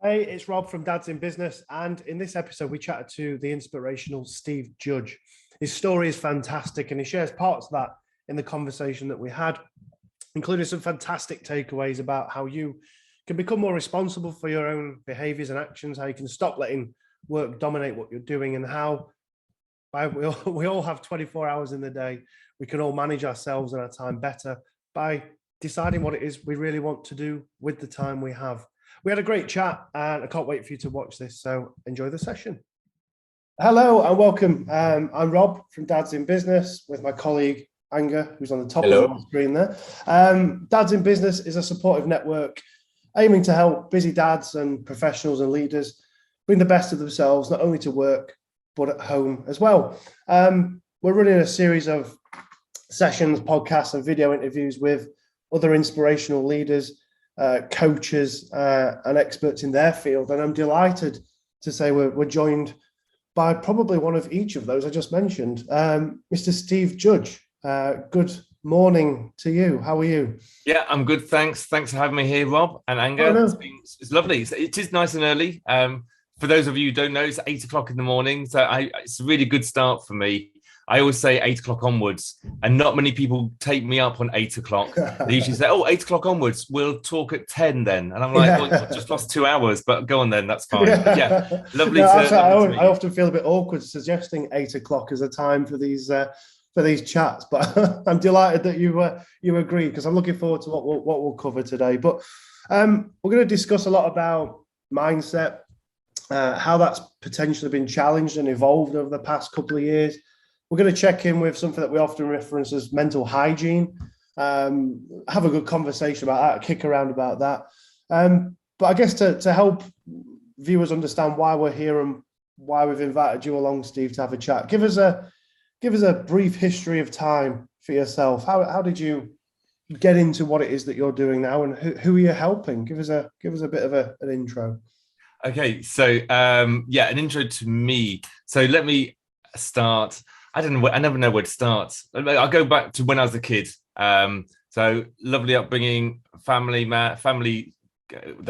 Hey, it's Rob from Dads in Business, and in this episode, we chatted to the inspirational Steve Judge. His story is fantastic, and he shares parts of that in the conversation that we had, including some fantastic takeaways about how you can become more responsible for your own behaviors and actions, how you can stop letting work dominate what you're doing, and how we all have 24 hours in the day. We can all manage ourselves and our time better by deciding what it is we really want to do with the time we have. We had a great chat, and I can't wait for you to watch this. So enjoy the session. Hello and welcome. I'm Rob from Dads in Business with my colleague Anga, who's on the top of the screen there. Dads in Business is a supportive network aiming to help busy dads and professionals and leaders bring the best of themselves, not only to work, but at home as well. We're running a series of sessions, podcasts, and video interviews with other inspirational leaders, coaches, and experts in their field. And I'm delighted to say we're joined by probably one of each of those I just mentioned, Mr. Steve Judge. Good morning to you. How are you? Yeah, I'm good. Thanks for having me here, Rob and Anga. It's lovely. It is nice and early. For those of you who don't know, it's 8 o'clock in the morning. So it's a really good start for me. I always say 8 o'clock onwards, and not many people take me up on 8 o'clock. They usually say, 8 o'clock onwards, we'll talk at 10 then. And I'm like, well, I just lost 2 hours, but go on then, that's fine. Yeah, lovely. I often feel a bit awkward suggesting 8 o'clock as a time for these chats, but I'm delighted that you agreed, because I'm looking forward to what we'll cover today. But we're going to discuss a lot about mindset, how that's potentially been challenged and evolved over the past couple of years. We're going to check in with something that we often reference as mental hygiene, have a good conversation about that, kick around about that. But I guess to help viewers understand why we're here and why we've invited you along, Steve, to have a chat, give us a brief history of time for yourself. How did you get into what it is that you're doing now, and who are you helping? Give us a bit of an intro. Okay, so an intro to me. So let me start. I never know where to start. I'll go back to when I was a kid. So lovely upbringing, family that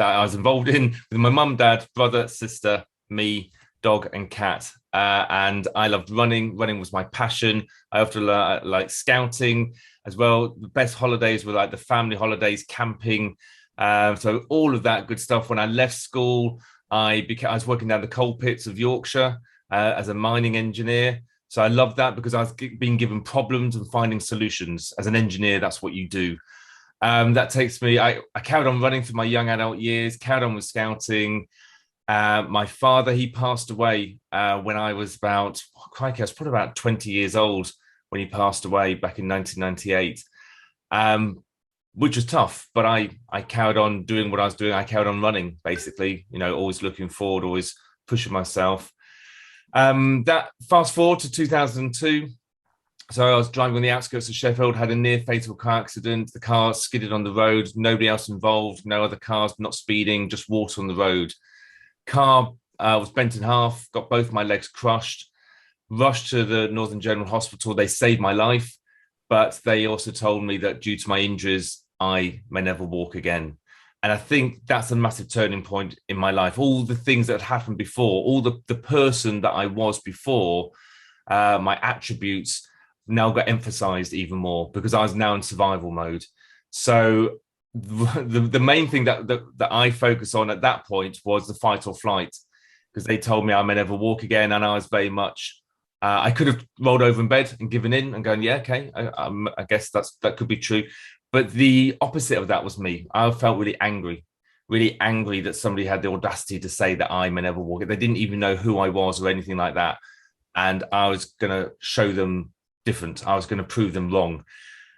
I was involved in with my mum, dad, brother, sister, me, dog, and cat. And I loved running. Running was my passion. I often like scouting as well. The best holidays were like the family holidays, camping. So all of that good stuff. When I left school, I was working down the coal pits of Yorkshire as a mining engineer. So I loved that because I was being given problems and finding solutions. As an engineer, that's what you do. That takes me, I carried on running through my young adult years, carried on with scouting. My father, he passed away when I was I was probably about 20 years old when he passed away back in 1998, which was tough. But I carried on doing what I was doing. I carried on running, basically, always looking forward, always pushing myself. That fast forward to 2002. So I was driving on the outskirts of Sheffield, had a near fatal car accident. The car skidded on the road, nobody else involved, no other cars, not speeding, just water on the road. Car was bent in half, got both my legs crushed, rushed to the Northern General Hospital. They saved my life, but they also told me that due to my injuries, I may never walk again. And I think that's a massive turning point in my life. All the things that had happened before, all the person that I was before, my attributes now got emphasized even more because I was now in survival mode. So the main thing that I focused on at that point was the fight or flight, because they told me I may never walk again. And I was very much, I could have rolled over in bed and given in and going, yeah, okay, I guess that could be true. But the opposite of that was me. I felt really angry that somebody had the audacity to say that I may never walk. They didn't even know who I was or anything like that. And I was going to show them different. I was going to prove them wrong.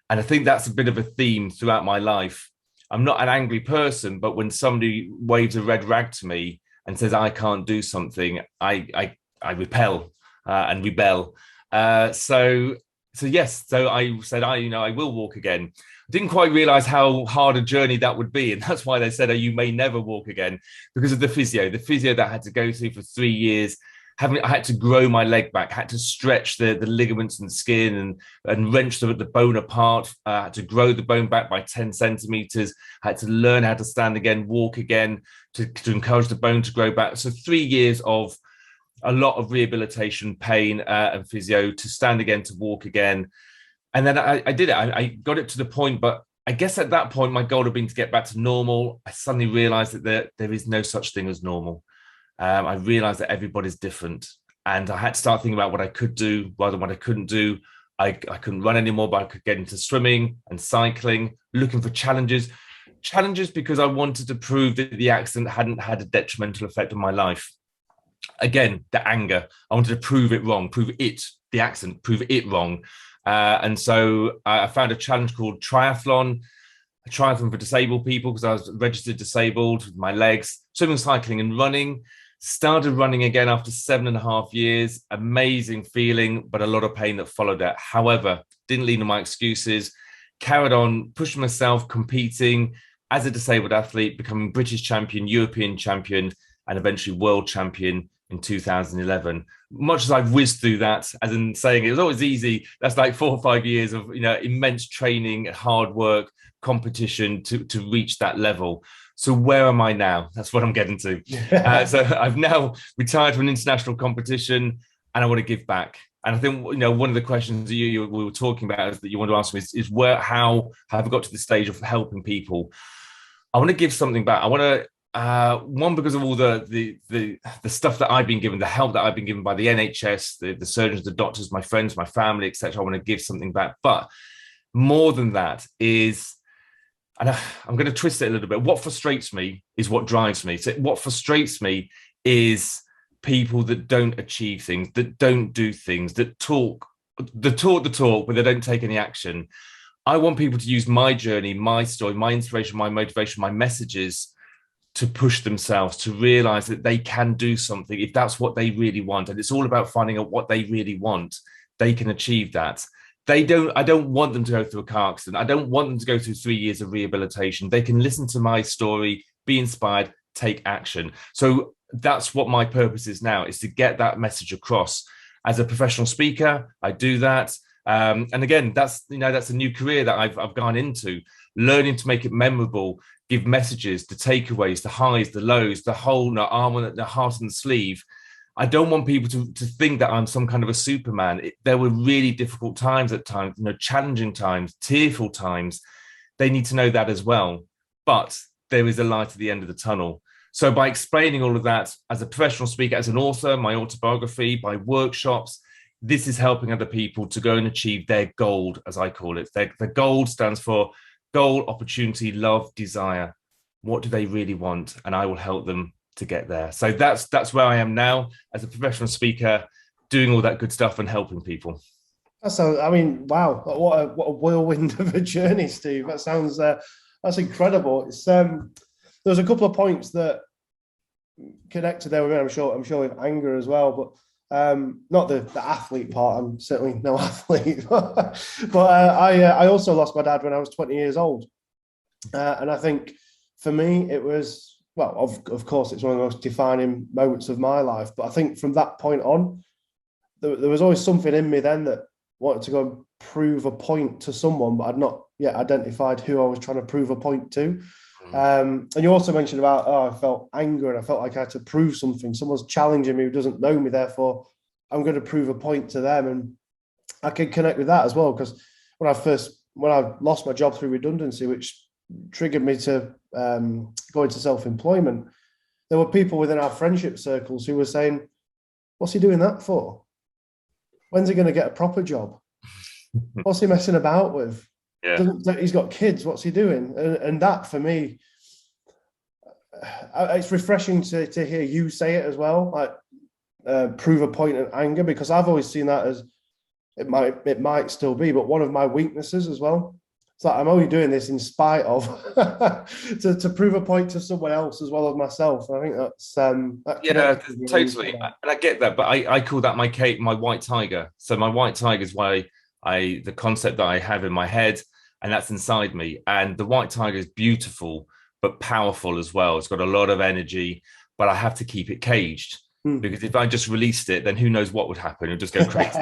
And I think that's a bit of a theme throughout my life. I'm not an angry person, but when somebody waves a red rag to me and says I can't do something, I repel and rebel. So yes, so I said I will walk again. Didn't quite realize how hard a journey that would be. And that's why they said, you may never walk again, because of the physio that I had to go through for 3 years. I had to grow my leg back, had to stretch the ligaments and skin and wrench the bone apart, had to grow the bone back by 10 centimeters, had to learn how to stand again, walk again, to encourage the bone to grow back. So 3 years of a lot of rehabilitation, pain and physio to stand again, to walk again. And then I did it. I got it to the point, but I guess at that point, my goal had been to get back to normal. I suddenly realized that there is no such thing as normal. I realized that everybody's different. And I had to start thinking about what I could do rather than what I couldn't do. I couldn't run anymore, but I could get into swimming and cycling, looking for challenges. Challenges because I wanted to prove that the accident hadn't had a detrimental effect on my life. Again, the anger. I wanted to prove it wrong, the accident, prove it wrong. And so I found a challenge called triathlon, a triathlon for disabled people, because I was registered disabled with my legs, swimming, cycling and running. Started running again after 7.5 years. Amazing feeling, but a lot of pain that followed that. However, didn't lean on my excuses, carried on, pushing myself, competing as a disabled athlete, becoming British champion, European champion, and eventually world champion in 2011. Much as I've whizzed through that, as in saying it was always easy, that's like 4 or 5 years of immense training, hard work, competition to reach that level. So where am I now? That's what I'm getting to. So I've now retired from international competition, and I want to give back. And I think one of the questions that we were talking about that you want to ask me is how have I got to the stage of helping people? I want to give something back. I want to one, because of all the stuff that I've been given, the help that I've been given by the NHS, the surgeons, the doctors, my friends, my family, etc. I want to give something back. But more than that is, and I'm going to twist it a little bit, what frustrates me is what drives me. So what frustrates me is people that don't achieve things, that don't do things, that talk the talk, but they don't take any action. I want people to use my journey, my story, my inspiration, my motivation, my messages to push themselves, to realize that they can do something if that's what they really want. And it's all about finding out what they really want. They can achieve that. I don't want them to go through a car accident. I don't want them to go through 3 years of rehabilitation. They can listen to my story, be inspired, take action. So that's what my purpose is now, is to get that message across. As a professional speaker, I do that. And again, that's a new career that I've gone into, learning to make it memorable, give messages, the takeaways, the highs, the lows, the whole arm, the heart and the sleeve. I don't want people to think that I'm some kind of a Superman. There were really difficult times at times, challenging times, tearful times. They need to know that as well. But there is a light at the end of the tunnel. So by explaining all of that as a professional speaker, as an author, my autobiography, by workshops, this is helping other people to go and achieve their gold, as I call it. The gold stands for goal, opportunity, love, desire. What do they really want? And I will help them to get there. So that's where I am now as a professional speaker, doing all that good stuff and helping people. So, I mean, wow, what a whirlwind of a journey, Steve. That sounds that's incredible. It's there's a couple of points that connected there with me. I'm sure with anger as well, but not the athlete part. I'm certainly no athlete, but I also lost my dad when I was 20 years old, and I think for me it was, well, of course it's one of the most defining moments of my life. But I think from that point on, there was always something in me then that wanted to go and prove a point to someone, but I'd not yet identified who I was trying to prove a point to. And you also mentioned about, I felt anger and I felt like I had to prove something. Someone's challenging me who doesn't know me, therefore I'm going to prove a point to them. And I can connect with that as well, because when I lost my job through redundancy, which triggered me to go into self-employment, there were people within our friendship circles who were saying, what's he doing that for? When's he going to get a proper job? What's he messing about with? Yeah. He's got kids. What's he doing? And that, for me, it's refreshing to hear you say it as well, like prove a point in anger, because I've always seen that as it might still be, but one of my weaknesses as well. It's like I'm only doing this in spite of to prove a point to someone else as well as myself. And I think that's totally, and I get that, but I call that my white tiger. So my white tiger is why the concept that I have in my head, and that's inside me. And the white tiger is beautiful but powerful as well. It's got a lot of energy, but I have to keep it caged. Because if I just released it, then who knows what would happen? It would just go crazy.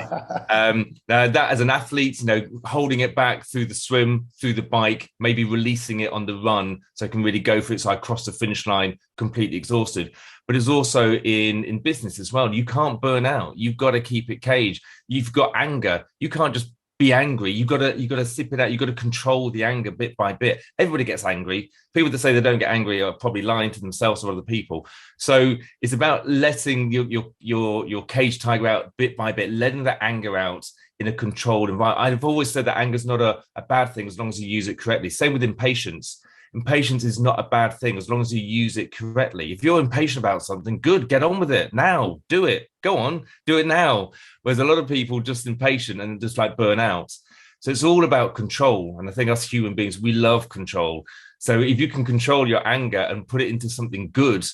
That as an athlete, holding it back through the swim, through the bike, maybe releasing it on the run so I can really go for it. So I cross the finish line completely exhausted. But it's also in business as well. You can't burn out. You've got to keep it caged. You've got anger. You can't just be angry. You got to sip it out. You got to control the anger bit by bit. Everybody gets angry. People that say they don't get angry are probably lying to themselves or other people. So it's about letting your caged tiger out bit by bit, letting that anger out in a controlled environment. I've always said that anger is not a bad thing as long as you use it correctly. Same with impatience. Impatience is not a bad thing as long as you use it correctly. If you're impatient about something, good, get on with it now. Do it. Go on, do it now. Whereas a lot of people just impatient and just like burn out. So it's all about control. And I think us human beings, we love control. So if you can control your anger and put it into something good,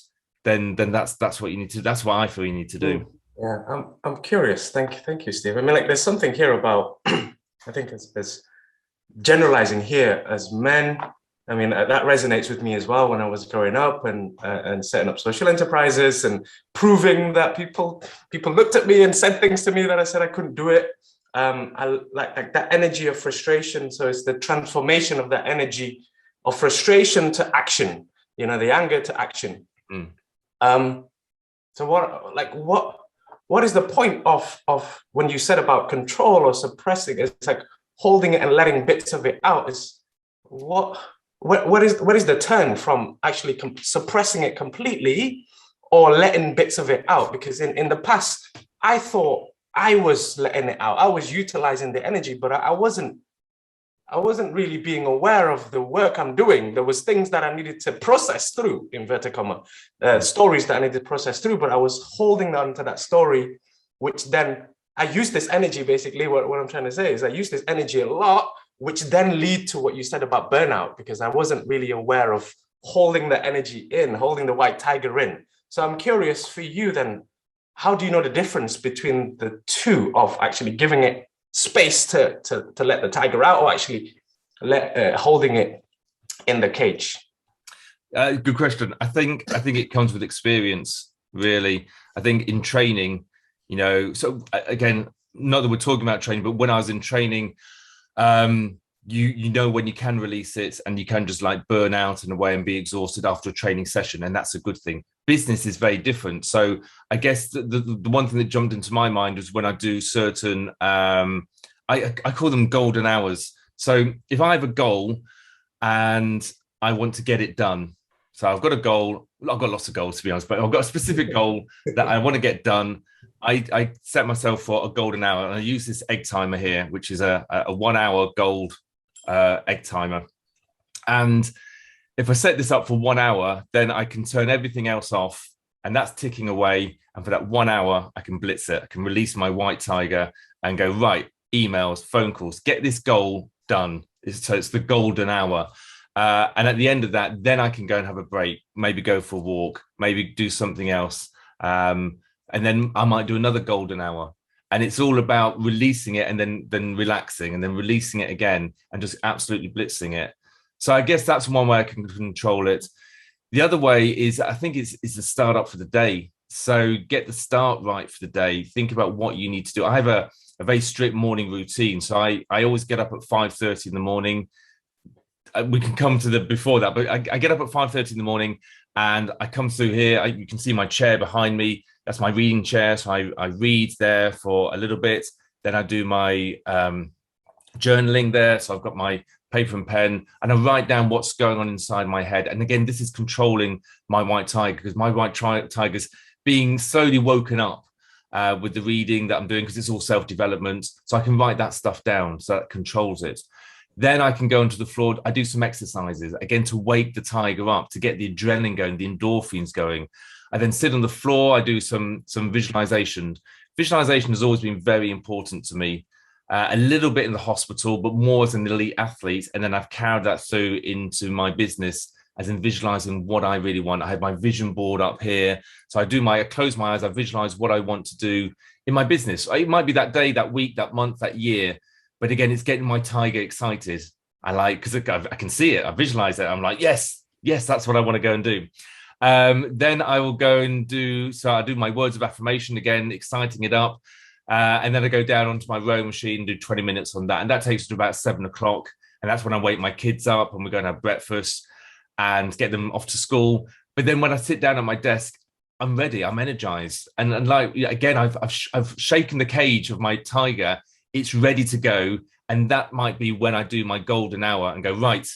then that's what you need to. That's what I feel you need to do. Yeah, I'm curious. Thank you, Steve. I mean, like, there's something here about. I think it's generalizing here as men. I mean, that resonates with me as well when I was growing up and setting up social enterprises and proving that people looked at me and said things to me that I said I couldn't do it. I like that energy of frustration. So it's the transformation of that energy of frustration to action, the anger to action. So what is the point of when you said about control or suppressing? It's like holding it and letting bits of it out. Is what is the turn from actually suppressing it completely or letting bits of it out? Because in the past, I thought I was letting it out. I was utilizing the energy, but I wasn't really being aware of the work I'm doing. There was things that I needed to process through, inverted comma, stories that I needed to process through, but I was holding on to that story, which then I used this energy. Basically, what I'm trying to say is I used this energy a lot, which then lead to what you said about burnout, because I wasn't really aware of holding the energy in, holding the white tiger in. So I'm curious for you then, how do you know the difference between the two of actually giving it space to let the tiger out or actually holding it in the cage? Good question. I think it comes with experience, really. I think in training, so again, not that we're talking about training, but when I was in training, you know when you can release it and you can just like burn out in a way and be exhausted after a training session, and that's a good thing. Business is very different. So I guess the one thing that jumped into my mind was when I do certain I call them golden hours. So if I have a goal and I want to get it done, so I've got a goal, I've got lots of goals to be honest, but I've got a specific goal that I want to get done. I set myself for a golden hour, and I use this egg timer here, which is a 1 hour gold egg timer. And if I set this up for 1 hour, then I can turn everything else off, and that's ticking away. And for that 1 hour, I can blitz it. I can release my white tiger and go, right, emails, phone calls, get this goal done. So it's the golden hour. And at the end of that, then I can go and have a break, maybe go for a walk, maybe do something else. And then I might do another golden hour. And it's all about releasing it and then relaxing and then releasing it again and just absolutely blitzing it. So I guess that's one way I can control it. The other way is, I think it's the start up for the day. So get the start right for the day. Think about what you need to do. I have a very strict morning routine. So I always get up at 5:30 in the morning. We can come to the before that, but I get up at 5:30 in the morning and I come through here. You can see my chair behind me. That's my reading chair. So I read there for a little bit. Then I do my journaling there. So I've got my paper and pen and I write down what's going on inside my head. And again, this is controlling my white tiger, because my white tiger's being slowly woken up with the reading that I'm doing, because it's all self-development. So I can write that stuff down. So that controls it. Then I can go onto the floor. I do some exercises, again, to wake the tiger up, to get the adrenaline going, the endorphins going. I then sit on the floor. I do some visualization. Visualization has always been very important to me. A little bit in the hospital, but more as an elite athlete. And then I've carried that through into my business, as in visualizing what I really want. I have my vision board up here. So I close my eyes, I visualize what I want to do in my business. It might be that day, that week, that month, that year. But again, it's getting my tiger excited. Because I can see it. I visualize it. I'm like, yes, that's what I want to go and do. Then I will go and I do my words of affirmation again, exciting it up. And then I go down onto my rowing machine, do 20 minutes on that. And that takes to about 7 o'clock. And that's when I wake my kids up and we're going to have breakfast and get them off to school. But then when I sit down at my desk, I'm ready, I'm energized. And like, again, I've shaken the cage of my tiger. It's ready to go. And that might be when I do my golden hour and go, right,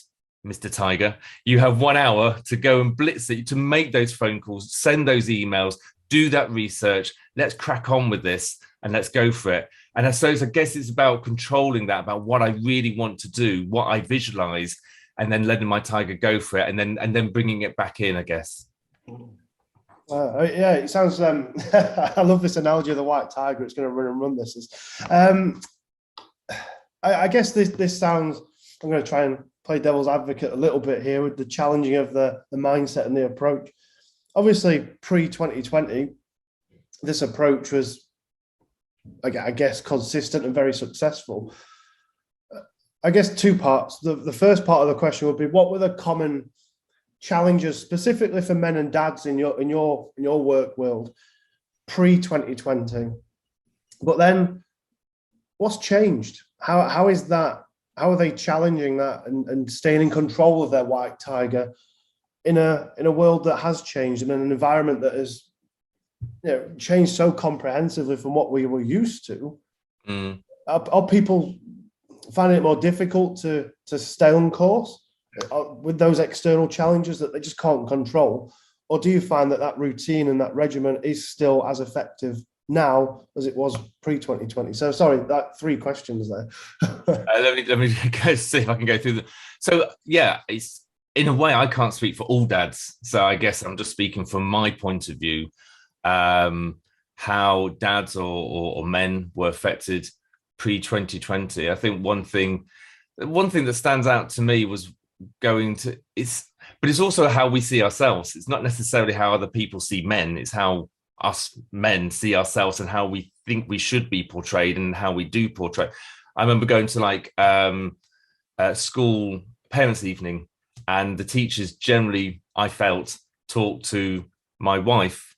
Mr. Tiger, you have 1 hour to go and blitz it, to make those phone calls, send those emails, do that research. Let's crack on with this and let's go for it. And I guess it's about controlling that, about what I really want to do, what I visualize, and then letting my tiger go for it, and then bringing it back in, I guess. Yeah, it sounds. I love this analogy of the white tiger. It's going to run this. I guess this sounds. I'm going to try and play devil's advocate a little bit here with the challenging of the mindset and the approach. Obviously, pre-2020, this approach was, I guess, consistent and very successful. I guess two parts. The first part of the question would be, what were the common challenges specifically for men and dads in your work world pre-2020? But then what's changed? How is that? How are they challenging that and staying in control of their white tiger in a world that has changed, in an environment that has changed so comprehensively from what we were used to? Are people finding it more difficult to stay on course with those external challenges that they just can't control? Or do you find that routine and that regimen is still as effective now as it was pre-2020? So sorry, that 3 questions there. Let me go see if I can go through them. So yeah, it's, in a way, I can't speak for all dads. So I guess I'm just speaking from my point of view, how dads or men were affected pre-2020. I think one thing that stands out to me was but it's also how we see ourselves. It's not necessarily how other people see men. It's how us men see ourselves and how we think we should be portrayed and how we do portray. I remember going to school parents' evening, and the teachers generally, I felt, talked to my wife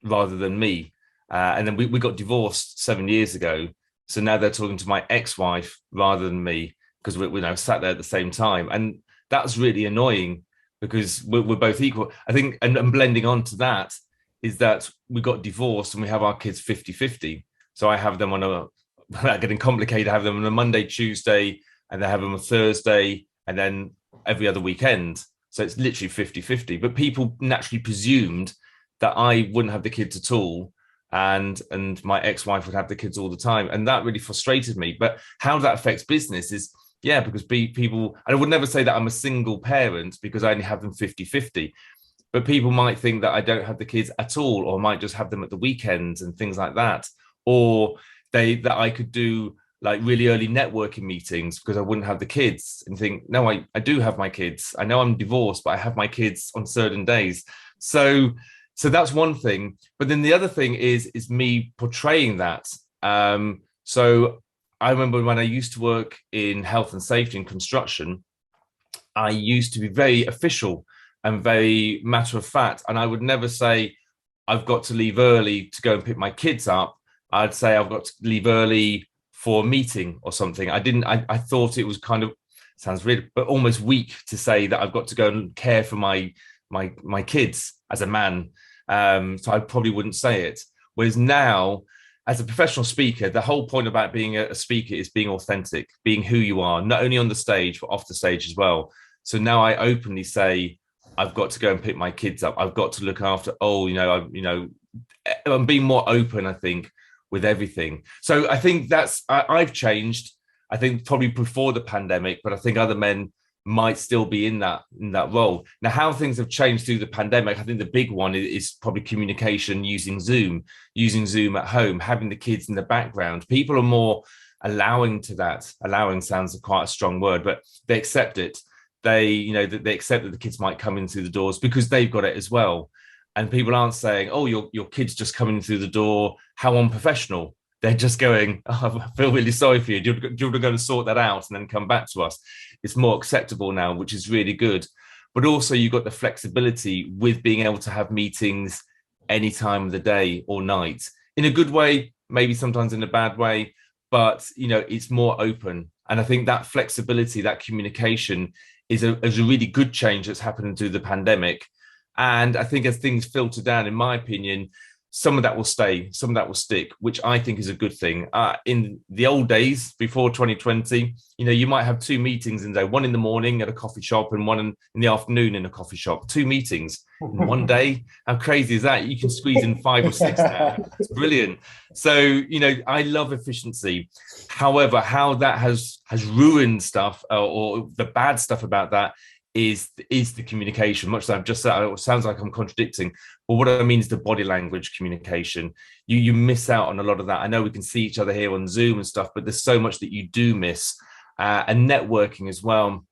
rather than me. And then we got divorced 7 years ago. So now they're talking to my ex-wife rather than me, because we're sat there at the same time. And that's really annoying because we're both equal. I think, and blending on to that is that we got divorced and we have our kids 50-50. So I have them without getting complicated, I have them on a Monday, Tuesday, and they have them on Thursday, and then every other weekend. So it's literally 50-50. But people naturally presumed that I wouldn't have the kids at all, and my ex-wife would have the kids all the time. And that really frustrated me. But how that affects business is, because people, and I would never say that I'm a single parent because I only have them 50-50. But people might think that I don't have the kids at all, or might just have them at the weekends and things like that. Or that I could do like really early networking meetings because I wouldn't have the kids, and think, no, I do have my kids. I know I'm divorced, but I have my kids on certain days. So that's one thing. But then the other thing is me portraying that. So I remember when I used to work in health and safety and construction, I used to be very official and very matter of fact. And I would never say, I've got to leave early to go and pick my kids up. I'd say I've got to leave early for a meeting or something. I thought it was kind of, sounds weird, but almost weak to say that I've got to go and care for my kids as a man. So I probably wouldn't say it. Whereas now, as a professional speaker, the whole point about being a speaker is being authentic, being who you are, not only on the stage, but off the stage as well. So now I openly say, I've got to go and pick my kids up. I've got to look after, I'm being more open, I think, with everything. So I think I've changed, I think probably before the pandemic, but I think other men might still be in that role. Now, how things have changed through the pandemic, I think the big one is probably communication using Zoom at home, having the kids in the background. People are more allowing to that. Allowing sounds quite a strong word, but they accept it. They accept that the kids might come in through the doors because they've got it as well. And people aren't saying, oh, your kid's just coming through the door, how unprofessional. They're just going, oh, I feel really sorry for you. Do you want to go and sort that out and then come back to us? It's more acceptable now, which is really good. but also you've got the flexibility with being able to have meetings any time of the day or night, in a good way, maybe sometimes in a bad way, but it's more open. And I think that flexibility, that communication is a really good change that's happened through the pandemic. And I think as things filter down, in my opinion, some of that will stay, some of that will stick, which I think is a good thing. In the old days, before 2020, you might have 2 meetings in a day, one in the morning at a coffee shop and one in the afternoon in a coffee shop. 2 meetings in one day. How crazy is that? You can squeeze in 5 or 6 now. It's brilliant. So, I love efficiency. However, how that has ruined stuff, or the bad stuff about that, is the communication. Much as I've just said, it sounds like I'm contradicting, but what I mean is the body language communication. You miss out on a lot of that. I know we can see each other here on Zoom and stuff, but there's so much that you do miss. And networking as well.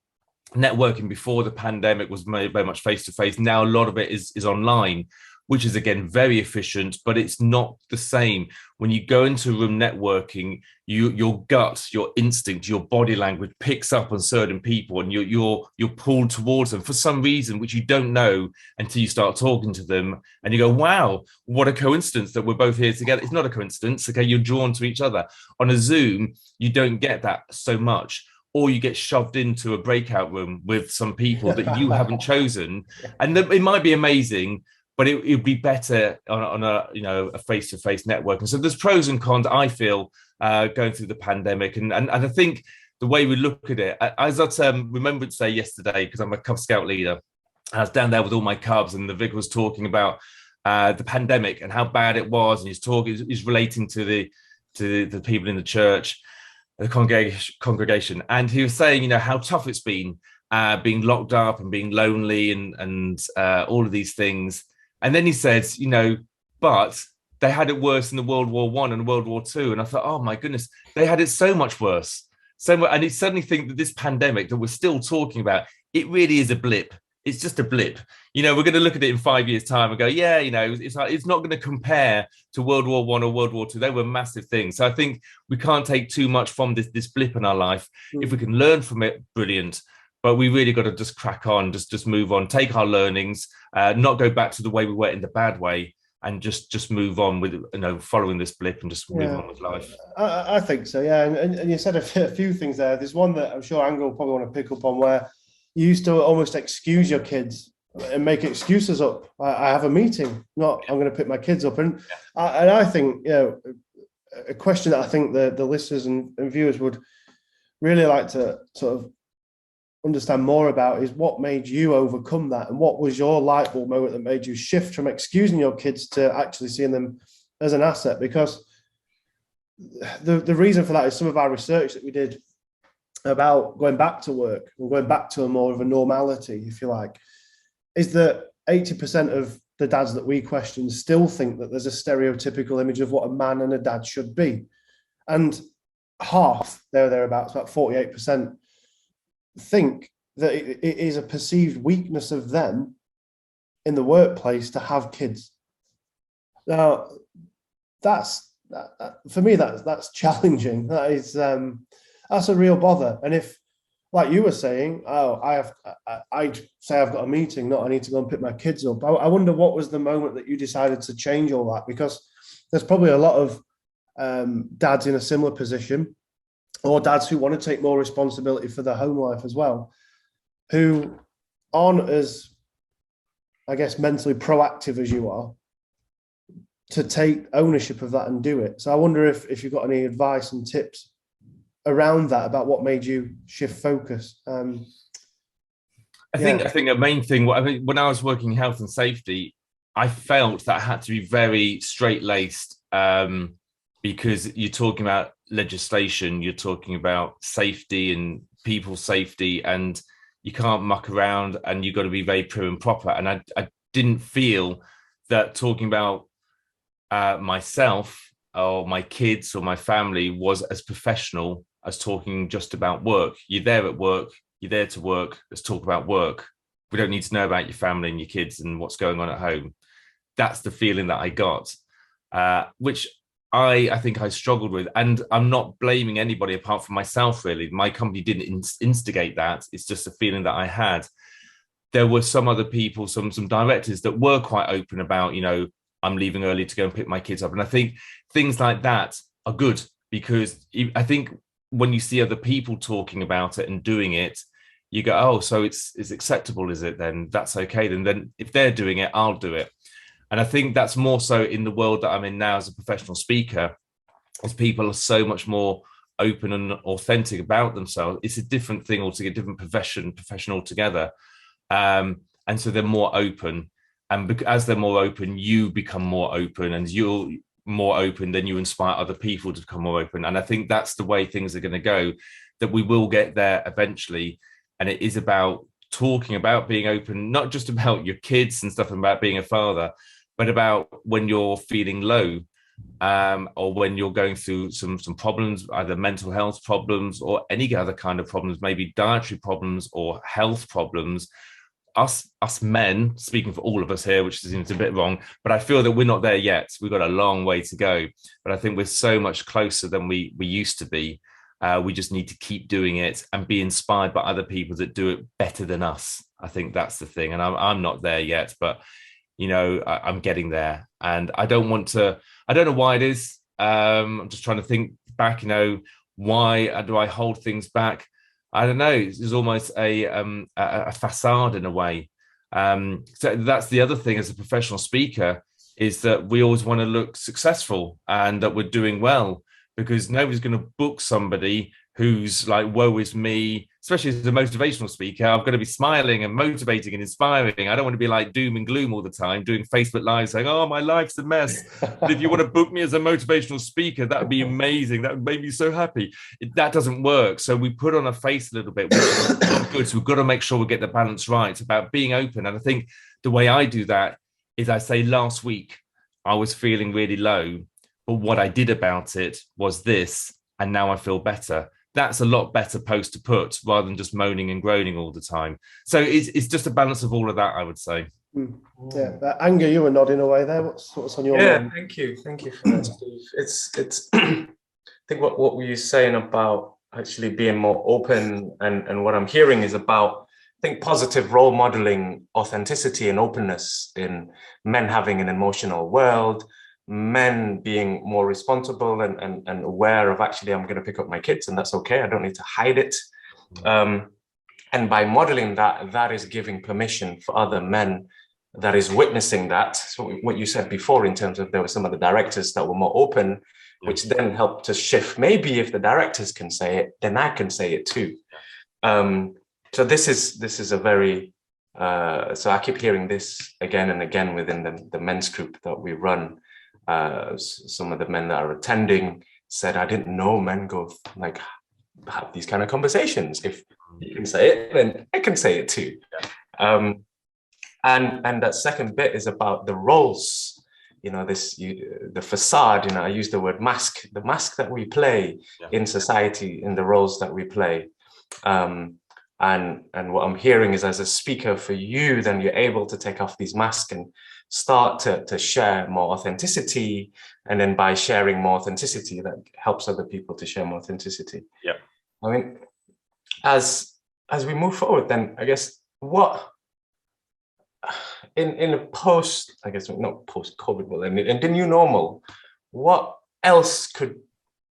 Networking before the pandemic was very much face-to-face. Now a lot of it is online, which is, again, very efficient, but it's not the same. When you go into a room networking, your gut, your instinct, your body language picks up on certain people, and you're pulled towards them for some reason, which you don't know until you start talking to them. And you go, wow, what a coincidence that we're both here together. It's not a coincidence. Okay, you're drawn to each other. On a Zoom, you don't get that so much. Or you get shoved into a breakout room with some people that you haven't chosen. And it might be amazing, but it would be better on a face-to-face network. And so there's pros and cons, I feel, going through the pandemic. And I think the way we look at it, as I remembered to say yesterday, because I'm a Cub Scout leader, I was down there with all my Cubs, and the vicar was talking about the pandemic and how bad it was. And he's relating to the people in the church, the congregation. And he was saying, how tough it's been, being locked up and being lonely and all of these things. And then he says, but they had it worse in the World War I and World War II. And I thought, oh my goodness, they had it so much worse. And you suddenly think that this pandemic that we're still talking about, it really is a blip. It's just a blip. We're going to look at it in 5 years' time and go, yeah, it's not going to compare to World War I or World War II. They were massive things. So I think we can't take too much from this blip in our life. If we can learn from it, brilliant. But we really got to just crack on, just move on, take our learnings, not go back to the way we were in the bad way, and just move on with, following this blip and just move on with life. I think so, yeah. And you said a few things there. There's one that I'm sure Anglo will probably want to pick up on, where you used to almost excuse your kids and make excuses up. I have a meeting, not I'm going to pick my kids up. And I think, a question that I think the listeners and viewers would really like to sort of understand more about is what made you overcome that, and what was your light bulb moment that made you shift from excusing your kids to actually seeing them as an asset? Because the reason for that is some of our research that we did about going back to work and going back to a more of a normality, if you like, is that 80% of the dads that we question still think that there's a stereotypical image of what a man and a dad should be. And half, thereabouts, about 48%, think that it is a perceived weakness of them in the workplace to have kids. Now, that's for me, that's challenging. That is that's a real bother. And if, like you were saying, I'd say I've got a meeting, not I need to go and pick my kids up. I wonder what was the moment that you decided to change all that, because there's probably a lot of dads in a similar position, or dads who want to take more responsibility for their home life as well, who aren't as, I guess, mentally proactive as you are to take ownership of that and do it. So I wonder if you've got any advice and tips around that, about what made you shift focus. I think a main thing, when I was working in health and safety, I felt that I had to be very straight-laced, because you're talking about legislation, you're talking about safety and people's safety, and you can't muck around, and you've got to be very prim and proper. And I didn't feel that talking about myself or my kids or my family was as professional as talking just about work. You're there at work, you're there to work, let's talk about work. We don't need to know about your family and your kids and what's going on at home. That's the feeling that I got, which I think I struggled with. And I'm not blaming anybody apart from myself, really. My company didn't instigate that. It's just a feeling that I had. there were some other people, some directors that were quite open about, you know, I'm leaving early to go and pick my kids up. And I think things like that are good, because I think when you see other people talking about it and doing it, you go, oh, so it's acceptable, is it? Then that's okay. Then if they're doing it, I'll do it. And I think that's more so in the world that I'm in now as a professional speaker, as people are so much more open and authentic about themselves. It's a different thing altogether, different profession altogether. And so they're more open. And as they're more open, you become more open, and you're more open, then you inspire other people to become more open. And I think that's the way things are going to go, that we will get there eventually. And it is about talking about being open, not just about your kids and stuff, and about being a father, but about when you're feeling low, or when you're going through some problems, either mental health problems or any other kind of problems, maybe dietary problems or health problems. Us men, speaking for all of us here, which seems a bit wrong, but I feel that we're not there yet. We've got a long way to go, but I think we're so much closer than we used to be. We just need to keep doing it and be inspired by other people that do it better than us. I think that's the thing. And I'm not there yet, but you know, I'm getting there. And I don't know why it is. I'm just trying to think back, you know, why do I hold things back? I don't know. It's almost a facade in a way. So that's the other thing as a professional speaker, is that we always want to look successful and that we're doing well, because nobody's going to book somebody who's like, woe is me, especially as a motivational speaker. I've got to be smiling and motivating and inspiring. I don't want to be like doom and gloom all the time, doing Facebook Live saying, oh, my life's a mess. But if you want to book me as a motivational speaker, that would be amazing. That would make me so happy. That doesn't work. So we put on a face a little bit. Good. So we've got to make sure we get the balance right about being open. And I think the way I do that is I say, last week I was feeling really low, but what I did about it was this, and now I feel better. That's a lot better post to put, rather than just moaning and groaning all the time. So it's just a balance of all of that, I would say. Yeah, Anger, you were nodding away there. What's on your mind? Thank you for that, Steve. It's I think what were you saying about actually being more open, and what I'm hearing is about, I think, positive role modeling, authenticity and openness in men having an emotional world, men being more responsible and aware of, actually, I'm going to pick up my kids and that's okay. I don't need to hide it. And by modeling that, that is giving permission for other men that is witnessing that. So what you said before, in terms of there were some of the directors that were more open, which then helped to shift. Maybe if the directors can say it, then I can say it too. So this is a very, so I keep hearing this again and again within the men's group that we run. Some of the men that are attending said, I didn't know men go like have these kind of conversations. If you can say it, then I can say it too. And that second bit is about the roles, you know, the facade, you know, I use the word mask, the mask that we play in society, in the roles that we play. And what I'm hearing is, as a speaker for you, then you're able to take off these masks and start to share more authenticity. And then by sharing more authenticity, that helps other people to share more authenticity. Yeah. I mean, as we move forward, then I guess what in a post, I guess not post-COVID, but in the new normal, what else could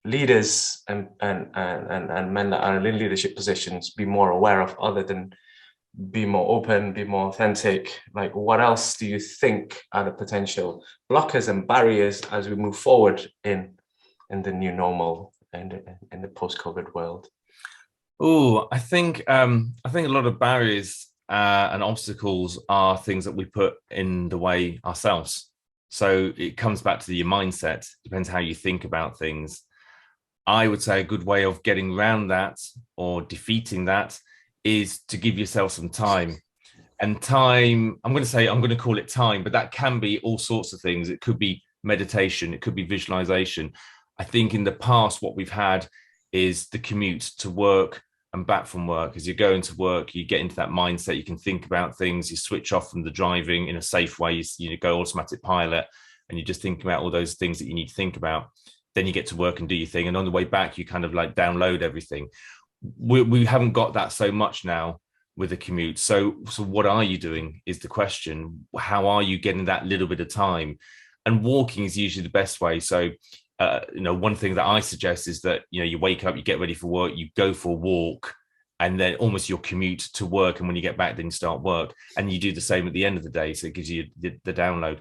leaders and men that are in leadership positions be more aware of, other than be more open, be more authentic? Like, what else do you think are the potential blockers and barriers as we move forward in the new normal and in the post-COVID world? Oh, I think a lot of barriers and obstacles are things that we put in the way ourselves. So it comes back to your mindset. Depends how you think about things. I would say a good way of getting around that or defeating that is to give yourself some time. And time, I'm going to call it time, but that can be all sorts of things. It could be meditation, it could be visualization. I think in the past, what we've had is the commute to work and back from work. As you're going to work, you get into that mindset, you can think about things, you switch off from the driving in a safe way, you go automatic pilot, and you just think about all those things that you need to think about. Then you get to work and do your thing. And on the way back, you kind of like download everything. We haven't got that so much now. with a commute. So what are you doing is the question. How are you getting that little bit of time? And walking is usually the best way. So, one thing that I suggest is that, you wake up, you get ready for work, you go for a walk, and then almost your commute to work. And when you get back, then you start work, and you do the same at the end of the day. So it gives you the download,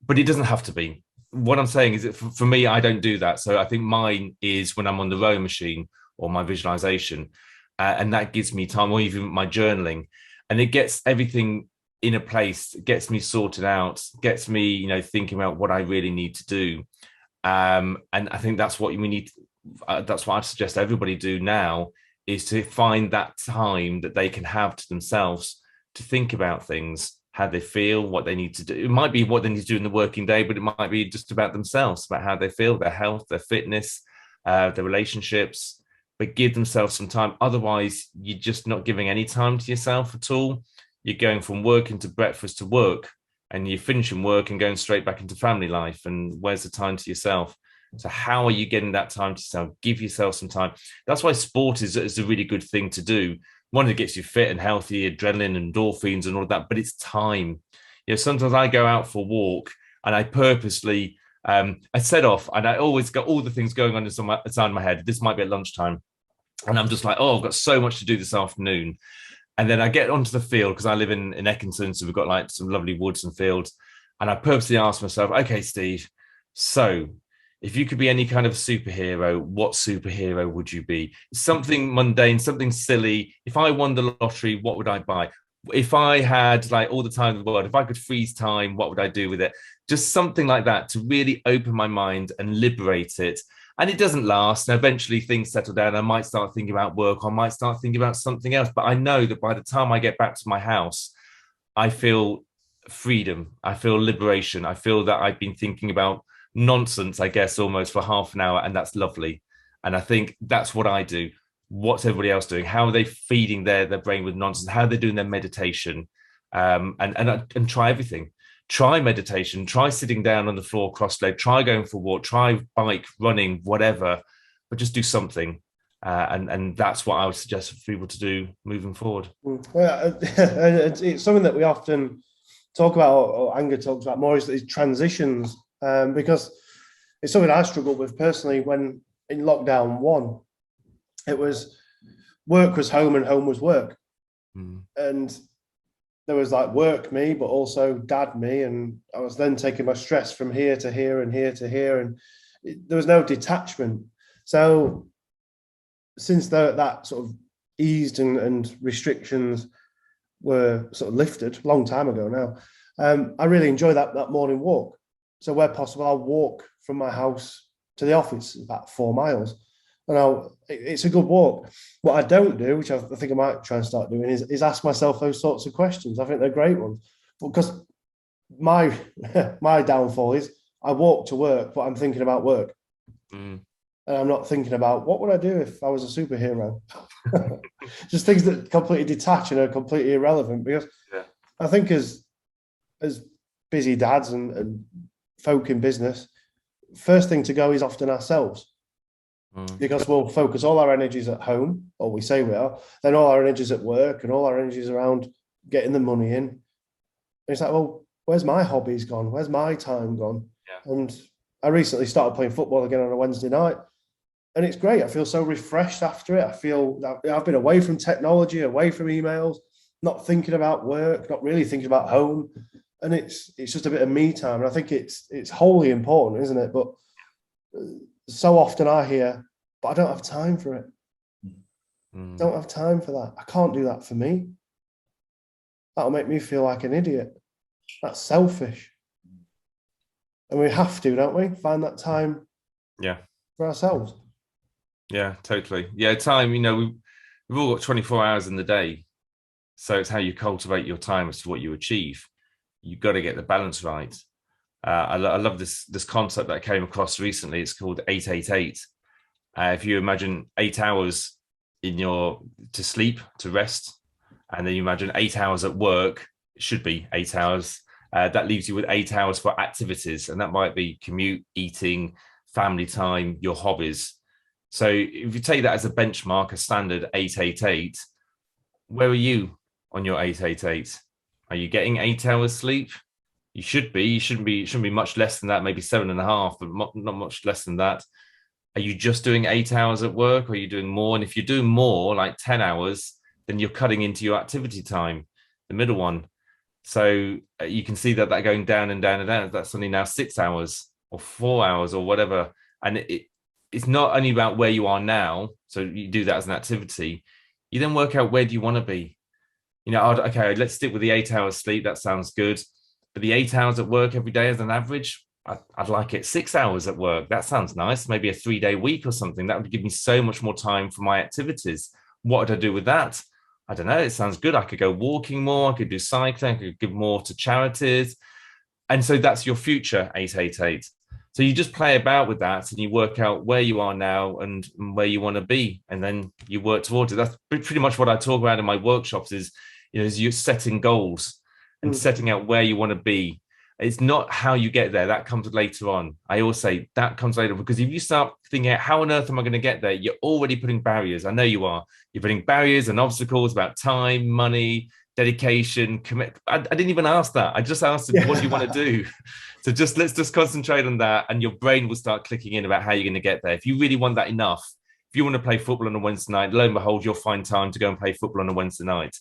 but it doesn't have to be. What I'm saying is that for me, I don't do that. So I think mine is when I'm on the rowing machine or my visualization, and that gives me time, or even my journaling, and it gets everything in a place, gets me sorted out, gets me, thinking about what I really need to do. And I think that's what we need. That's what I'd suggest everybody do now, is to find that time that they can have to themselves to think about things, how they feel, what they need to do. It might be what they need to do in the working day, but it might be just about themselves, about how they feel, their health, their fitness, their relationships. But give themselves some time. Otherwise, you're just not giving any time to yourself at all. You're going from work into breakfast to work, and you're finishing work and going straight back into family life. And where's the time to yourself? So how are you getting that time to yourself? Give yourself some time. That's why sport is a really good thing to do. One that gets you fit and healthy, adrenaline, endorphins and all of that, but it's time. Sometimes I go out for a walk and I purposely, I set off and I always got all the things going on inside my head. This might be at lunchtime. And I'm just like, oh, I've got so much to do this afternoon. And then I get onto the field because I live in Eckington. So we've got like some lovely woods and fields. And I purposely ask myself, okay, Steve, so if you could be any kind of superhero, what superhero would you be? Something mundane, something silly. If I won the lottery, what would I buy? If I had like all the time in the world, if I could freeze time, what would I do with it? Just something like that to really open my mind and liberate it. And it doesn't last. And eventually things settle down. I might start thinking about work. I might start thinking about something else. But I know that by the time I get back to my house, I feel freedom. I feel liberation. I feel that I've been thinking about nonsense, I guess, almost for half an hour. And that's lovely. And I think that's what I do. What's everybody else doing? How are they feeding their brain with nonsense? How are they doing their meditation? And try everything. Try meditation, try sitting down on the floor cross-legged, try going for a walk, try bike, running, whatever, but just do something. And that's what I would suggest for people to do moving forward. Well, it's something that we often talk about, or Anger talks about more, is transitions, because it's something I struggled with personally when in lockdown 1. It was work was home and home was work. And there was like work me, but also dad me. And I was then taking my stress from here to here and here to here. And there was no detachment. So since that sort of eased and restrictions were sort of lifted a long time ago now, I really enjoy that morning walk. So where possible, I'll walk from my house to the office, about 4 miles. And it's a good walk. What I don't do, which I think I might try and start doing, is ask myself those sorts of questions. I think they're great ones. Because my downfall is I walk to work, but I'm thinking about work. And I'm not thinking about what would I do if I was a superhero. Just things that completely detach and are completely irrelevant. Because I think as busy dads and folk in business, first thing to go is often ourselves. Because we'll focus all our energies at home, or we say we are, then all our energies at work and all our energies around getting the money in. And it's like, well, where's my hobbies gone? Where's my time gone? And I recently started playing football again on a Wednesday night, and it's great. I feel so refreshed after it. I feel that I've been away from technology, away from emails, not thinking about work, not really thinking about home. And it's just a bit of me time. And I think it's wholly important, isn't it? But so often I hear, but I don't have time for it. Don't have time for that. I can't do that for me. That'll make me feel like an idiot. That's selfish. And we have to, don't we? Find that time for ourselves. Yeah, totally. Yeah, time, we've all got 24 hours in the day. So it's how you cultivate your time as to what you achieve. You've got to get the balance right. I love this concept that I came across recently. It's called 888. If you imagine 8 hours to sleep, to rest, and then you imagine 8 hours at work, it should be 8 hours. That leaves you with 8 hours for activities, and that might be commute, eating, family time, your hobbies. So if you take that as a benchmark, a standard 888, where are you on your 888? Are you getting 8 hours sleep? You should be. You shouldn't be much less than that, maybe 7.5, but not much less than that. Are you just doing 8 hours at work, or are you doing more? And if you're doing more, like 10 hours, then you're cutting into your activity time, the middle one. So you can see that going down and down and down. That's only now 6 hours or 4 hours or whatever. And it's not only about where you are now. So you do that as an activity. You then work out, where do you want to be? You know, okay, let's stick with the 8 hours sleep. That sounds good. But the 8 hours at work every day as an average, I'd like it 6 hours at work. That sounds nice. Maybe a 3-day week or something. That would give me so much more time for my activities. What would I do with that? I don't know. It sounds good. I could go walking more. I could do cycling. I could give more to charities. And so that's your future 888. So you just play about with that and you work out where you are now and where you want to be. And then you work towards it. That's pretty much what I talk about in my workshops is you're setting goals and setting out where you want to be. It's not how you get there. That comes later on. I always say that comes later, because if you start thinking, how on earth am I going to get there? You're already putting barriers. I know you are. You're putting barriers and obstacles about time, money, dedication, commit. I didn't even ask that. I just asked, what do you want to do? So let's just concentrate on that, and your brain will start clicking in about how you're going to get there. If you really want that enough, if you want to play football on a Wednesday night, lo and behold, you'll find time to go and play football on a Wednesday night.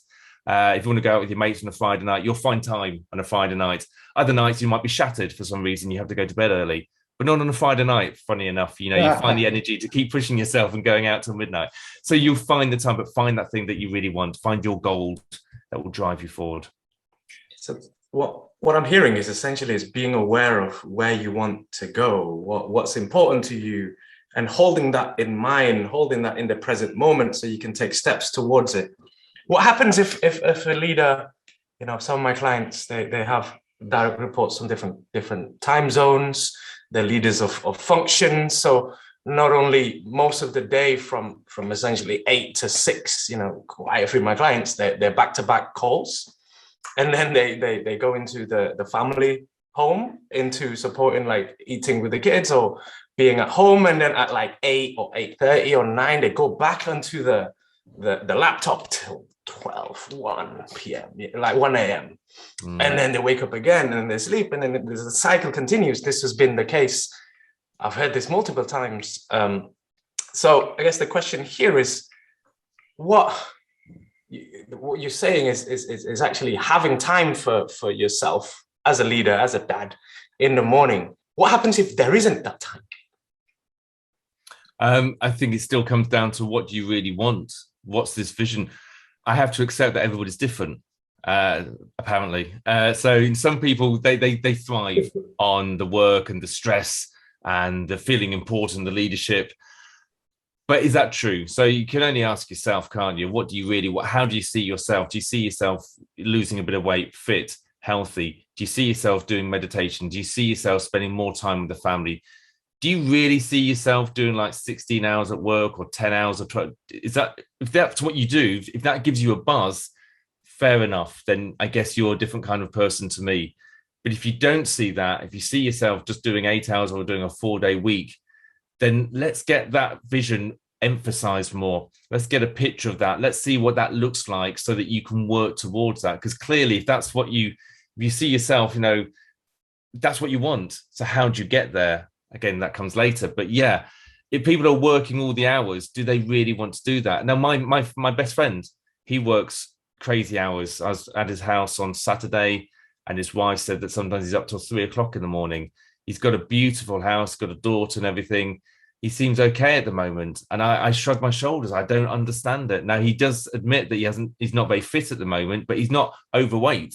If you want to go out with your mates on a Friday night, you'll find time on a Friday night. Other nights you might be shattered for some reason. You have to go to bed early, but not on a Friday night. Funny enough, you find the energy to keep pushing yourself and going out till midnight. So you'll find the time, but find that thing that you really want. Find your goal that will drive you forward. So what I'm hearing is essentially being aware of where you want to go, what's important to you, and holding that in mind, holding that in the present moment, so you can take steps towards it. What happens if a leader, some of my clients, they have direct reports on different time zones, they're leaders of functions. So not only most of the day from essentially 8 to 6, quite a few of my clients, they're back-to-back calls. And then they go into the family home, into supporting, like eating with the kids or being at home. And then at like 8 or 8:30 or 9, they go back onto the laptop till 1 p.m., like 1 a.m. And then they wake up again and they sleep, and then the cycle continues. This has been the case. I've heard this multiple times. So I guess the question here is, what you're saying is actually having time for yourself as a leader, as a dad, in the morning. What happens if there isn't that time? I think it still comes down to, what do you really want? What's this vision? I have to accept that everybody's different, apparently. So in some people, they thrive on the work and the stress and the feeling important, the leadership. But is that true? So you can only ask yourself, can't you? What do you really want? How do you see yourself? Do you see yourself losing a bit of weight, fit, healthy? Do you see yourself doing meditation? Do you see yourself spending more time with the family? Do you really see yourself doing like 16 hours at work or 10 hours or 12? If that's what you do, if that gives you a buzz, fair enough, then I guess you're a different kind of person to me. But if you don't see that, if you see yourself just doing 8 hours or doing a 4-day week, then let's get that vision emphasized more. Let's get a picture of that. Let's see what that looks like so that you can work towards that. Because clearly, if that's what if you see yourself, that's what you want. So how do you get there? Again, that comes later. But yeah, if people are working all the hours, do they really want to do that? Now, my best friend, he works crazy hours. I was at his house on Saturday, and his wife said that sometimes he's up till 3 o'clock in the morning. He's got a beautiful house, got a daughter and everything. He seems okay at the moment. And I shrug my shoulders. I don't understand it. Now, he does admit that he's not very fit at the moment, but he's not overweight.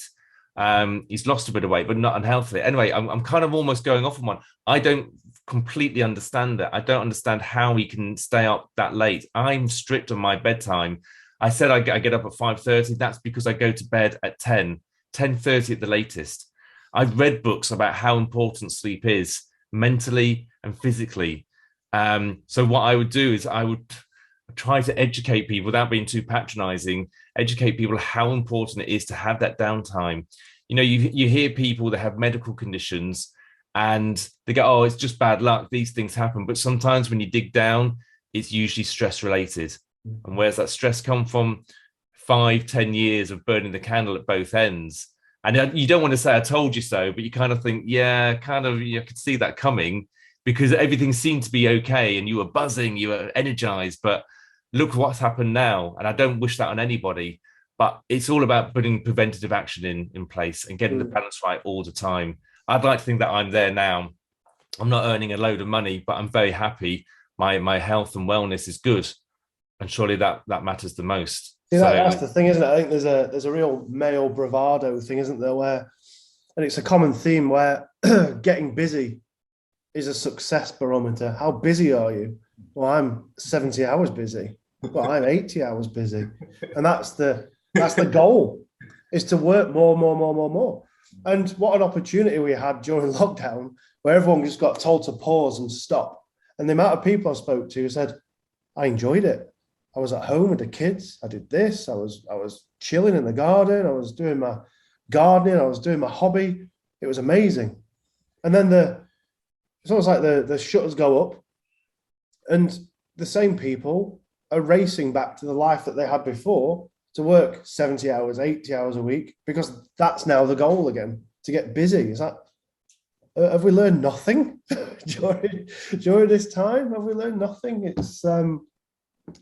He's lost a bit of weight, but not unhealthy. Anyway, I'm kind of almost going off on one. I don't completely understand it. I don't understand how he can stay up that late. I'm strict on my bedtime. I said I get up at 5:30. That's because I go to bed at 10:30 at the latest. I've read books about how important sleep is mentally and physically. So what I would do is I would try to educate people without being too patronizing, educate people how important it is to have that downtime. You hear people that have medical conditions and they go, oh, it's just bad luck. These things happen. But sometimes when you dig down, it's usually stress related. And where's that stress come from? 5-10 years of burning the candle at both ends. And you don't want to say, I told you so, but you kind of think, yeah, kind of, you could see that coming because everything seemed to be okay and you were buzzing, you were energized, but look what's happened now. And I don't wish that on anybody, but it's all about putting preventative action in place and getting the balance right all the time. I'd like to think that I'm there now. I'm not earning a load of money, but I'm very happy. My health and wellness is good. And surely that matters the most. See, that's the thing, isn't it? I think there's a real male bravado thing, isn't there? And it's a common theme where getting busy is a success barometer. How busy are you? Well, I'm 70 hours busy. Well, I'm 80 hours busy. And that's the goal, is to work more. And what an opportunity we had during lockdown, where everyone just got told to pause and stop. And the amount of people I spoke to said, I enjoyed it. I was at home with the kids. I did this. I was chilling in the garden. I was doing my gardening. I was doing my hobby. It was amazing. And then it's almost like the shutters go up and the same people are racing back to the life that they had before to work 70 hours, 80 hours a week, because that's now the goal again, to get busy. Have we learned nothing during this time? Have we learned nothing?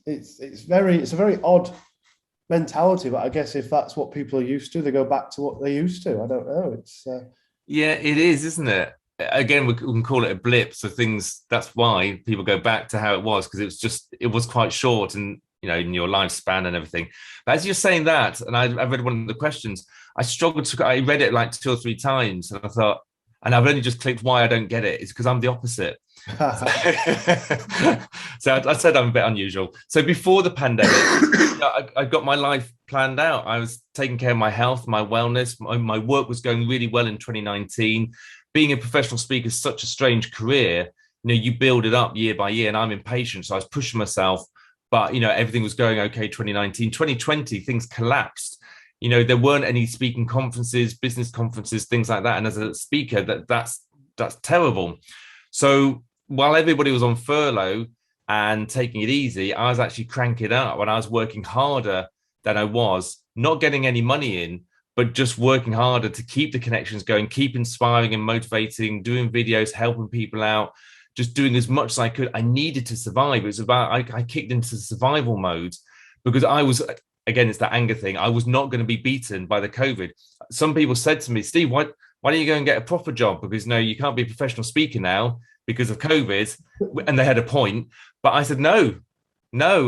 It's a very odd mentality, but I guess if that's what people are used to, they go back to what they're used to. I don't know. Yeah, it is, isn't it? Again, we can call it a blip. So that's why people go back to how it was, because it was quite short and, in your lifespan and everything. But as you're saying that, and I read one of the questions, I read it like 2 or 3 times and I thought, and I've only just clicked why I don't get it. It's because I'm the opposite. So I said I'm a bit unusual. So before the pandemic, I got my life planned out. I was taking care of my health, my wellness. My work was going really well in 2019. Being a professional speaker is such a strange career. You build it up year by year, and I'm impatient. So I was pushing myself, but everything was going okay. 2019, 2020, things collapsed. There weren't any speaking conferences, business conferences, things like that. And as a speaker, that's terrible. So while everybody was on furlough and taking it easy, I was actually cranking up and I was working harder than I was, not getting any money in, but just working harder to keep the connections going, keep inspiring and motivating, doing videos, helping people out, just doing as much as I could. I needed to survive. It was about, I kicked into survival mode because I was, again, it's that anger thing. I was not going to be beaten by the COVID. Some people said to me, Steve, why don't you go and get a proper job? Because you can't be a professional speaker now because of COVID. And they had a point. But I said, no,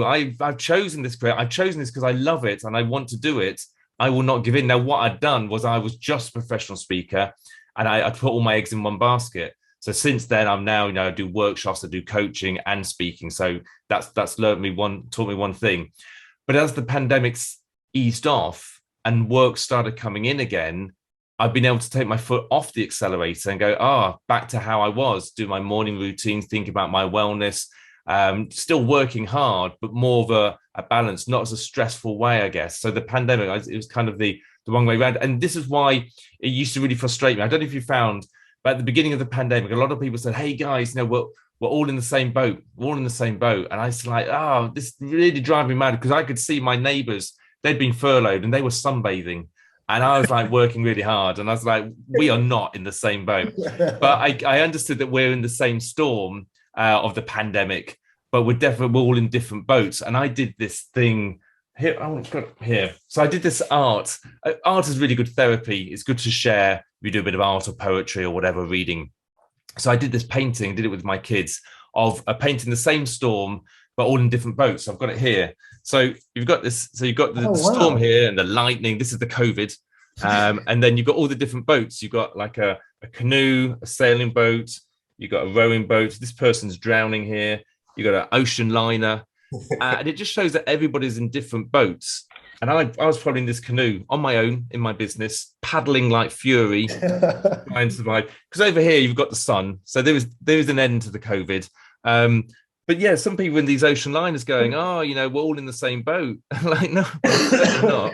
I've chosen this career. I've chosen this because I love it and I want to do it. I will not give in. Now, what I'd done was I was just a professional speaker and I put all my eggs in one basket. So since then, I'm now, I do workshops, I do coaching and speaking. So that's taught me one thing. But as the pandemic's eased off and work started coming in again, I've been able to take my foot off the accelerator and go, back to how I was, do my morning routines, think about my wellness, still working hard, but more of a balance, not as a stressful way, I guess. So the pandemic, it was kind of the wrong way around. And this is why it used to really frustrate me. I don't know if you found, but at the beginning of the pandemic, a lot of people said, hey guys, we're all in the same boat. We're all in the same boat. And I was like, this really drives me mad because I could see my neighbors, they'd been furloughed and they were sunbathing. And I was like working really hard. And I was like, we are not in the same boat. But I understood that we're in the same storm of the pandemic, but we're all in different boats. And I did this thing here. Here. So I did this art. Art is really good therapy. It's good to share. We do a bit of art or poetry or whatever, reading. So I did this painting, did it with my kids, of a painting the same storm, but all in different boats. So I've got it here. So you've got this. So you've got the storm here and the lightning. This is the COVID. And then you've got all the different boats. You've got like a canoe, a sailing boat. You've got a rowing boat. This person's drowning here. You've got an ocean liner. And it just shows that everybody's in different boats. And I was probably in this canoe on my own in my business, paddling like fury, trying to survive. Because over here you've got the sun, so there is an end to the COVID. But yeah, some people in these ocean liners going, we're all in the same boat. Like, no, not.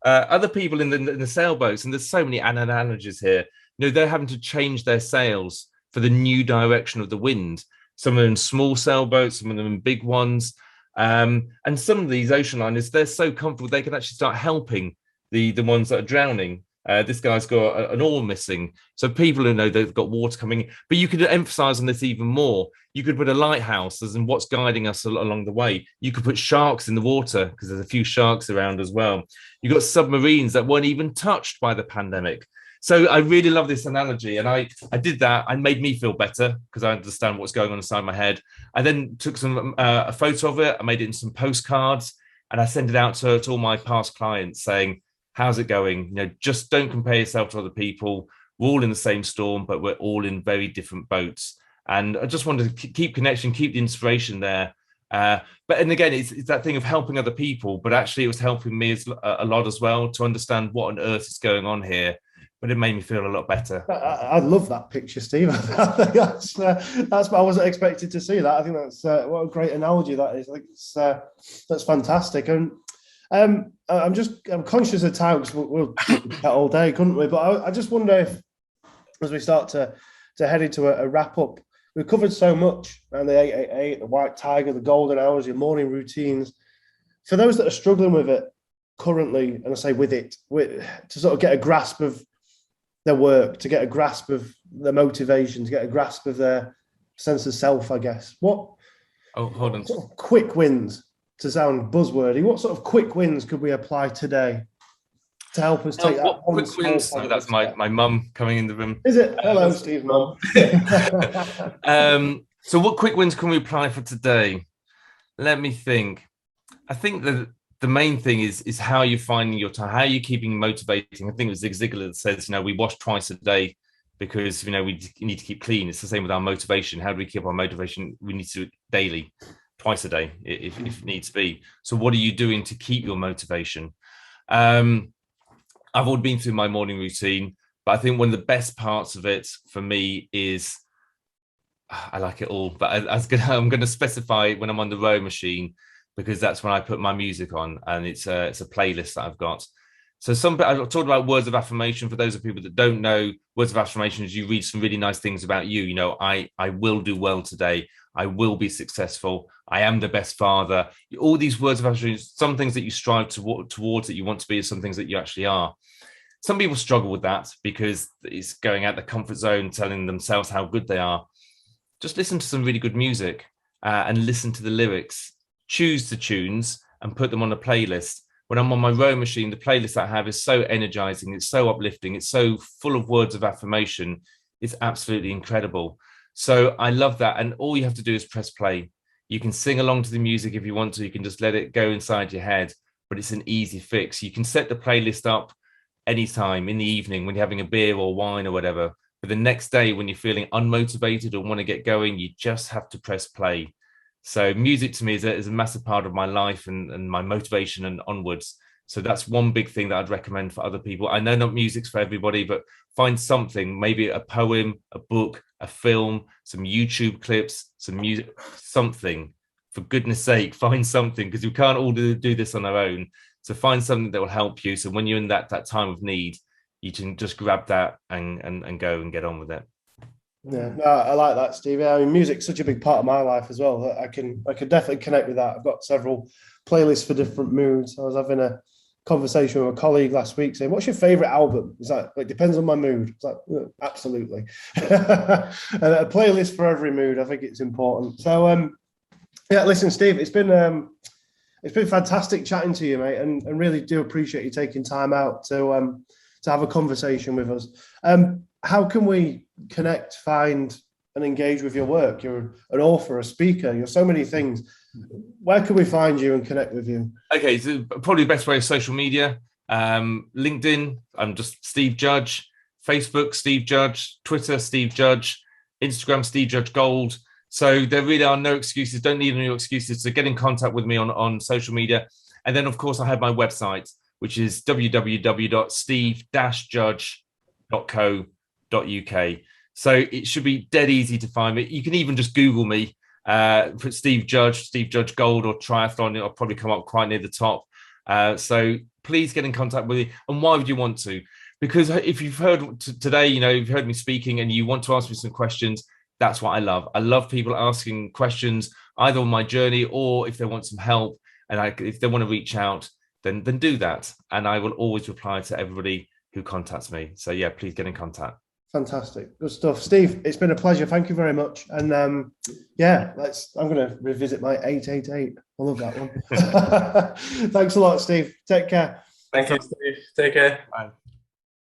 Other people in the sailboats, and there's so many analogies here. They're having to change their sails for the new direction of the wind. Some of them in small sailboats, some of them in big ones. And some of these ocean liners, they're so comfortable, they can actually start helping the ones that are drowning. This guy's got an oar missing. So people who know they've got water coming, but you could emphasize on this even more. You could put a lighthouse as in what's guiding us along the way. You could put sharks in the water because there's a few sharks around as well. You've got submarines that weren't even touched by the pandemic. So I really love this analogy. And I did that and made me feel better because I understand what's going on inside my head. I then took a photo of it. I made it in some postcards and I sent it out to all my past clients saying, how's it going? You know, just don't compare yourself to other people. We're all in the same storm, but we're all in very different boats. And I just wanted to keep connection, keep the inspiration there. And again, it's that thing of helping other people, but actually it was helping me a lot as well to understand what on earth is going on here. But it made me feel a lot better. I love that picture, Steve. I think that's what I wasn't expected to see that. I think that's what a great analogy that is. I think that's fantastic. And I'm conscious of time because we'll that all day, couldn't we? But I just wonder if, as we start to head into a wrap up, we've covered so much around the 888, the white tiger, the golden hours, your morning routines. For those that are struggling with it currently, and I say to sort of get a grasp of their work, to get a grasp of their motivation, to get a grasp of their sense of self, I guess. Hold on. Sort of quick wins, to sound buzzwordy, what sort of quick wins could we apply today to help us take that one quick wins? Oh, that's my mum coming in the room. Is it? Hello, Steve's mum. So what quick wins can we apply for today? Let me think. I think that the main thing is how you're finding your time, how are you keeping motivating. I think it was Zig Ziglar that says, we wash twice a day because, we need to keep clean. It's the same with our motivation. How do we keep our motivation? We need to do it daily, twice a day, if needs be. So what are you doing to keep your motivation? I've already been through my morning routine, but I think one of the best parts of it for me is, I like it all, but I'm going to specify when I'm on the row machine, because that's when I put my music on, and it's a playlist that I've got. So I've talked about words of affirmation. For those of people that don't know, words of affirmation is you read some really nice things about you. I will do well today. I will be successful. I am the best father. All these words of affirmation, some things that you strive towards that you want to be, some things that you actually are. Some people struggle with that because it's going out the comfort zone, telling themselves how good they are. Just listen to some really good music and listen to the lyrics. Choose the tunes and put them on a playlist. When I'm on my row machine, the playlist I have is so energizing, it's so uplifting, it's so full of words of affirmation. It's absolutely incredible. So I love that. And all you have to do is press play. You can sing along to the music if you want to. You can just let it go inside your head, but it's an easy fix. You can set the playlist up anytime in the evening when you're having a beer or wine or whatever. But the next day when you're feeling unmotivated or want to get going, you just have to press play. So music to me is a massive part of my life and my motivation and onwards. So that's one big thing that I'd recommend for other people. I know not music's for everybody, but find something, maybe a poem, a book, a film, some YouTube clips, some music, something. For goodness sake, find something, because we can't all do this on our own. So find something that will help you. So when you're in that time of need, you can just grab that and go and get on with it. Yeah, no, I like that, Steve. I mean, music's such a big part of my life as well. I can definitely connect with that. I've got several playlists for different moods. I was having a conversation with a colleague last week saying, "What's your favorite album?" It's like, it depends on my mood. It's like, absolutely. And a playlist for every mood. I think it's important. So, yeah, listen, Steve, it's been fantastic chatting to you, mate, and really do appreciate you taking time out to have a conversation with us. How can we connect, find, and engage with your work? You're an author, a speaker, you're so many things. Where can we find you and connect with you? Okay, so probably the best way is social media. LinkedIn, I'm just Steve Judge. Facebook, Steve Judge. Twitter, Steve Judge. Instagram, Steve Judge Gold. So there really are no excuses. Don't need any excuses to get in contact with me on social media. And then, of course, I have my website, which is www.steve-judge.co.uk. So it should be dead easy to find me. You can even just Google me, put Steve Judge Gold or triathlon. It'll probably come up quite near the top. So please get in contact with me. And why would you want to? Because if you've heard today, you've heard me speaking and you want to ask me some questions, That's what I love. I love people asking questions either on my journey or if they want some help, and if they want to reach out, then do that. And I will always reply to everybody who contacts me. So yeah, please get in contact. Fantastic. Good stuff. Steve, it's been a pleasure. Thank you very much. And yeah, I'm going to revisit my 888. I love that one. Thanks a lot, Steve. Take care. Thank you, Steve. Take care. Bye.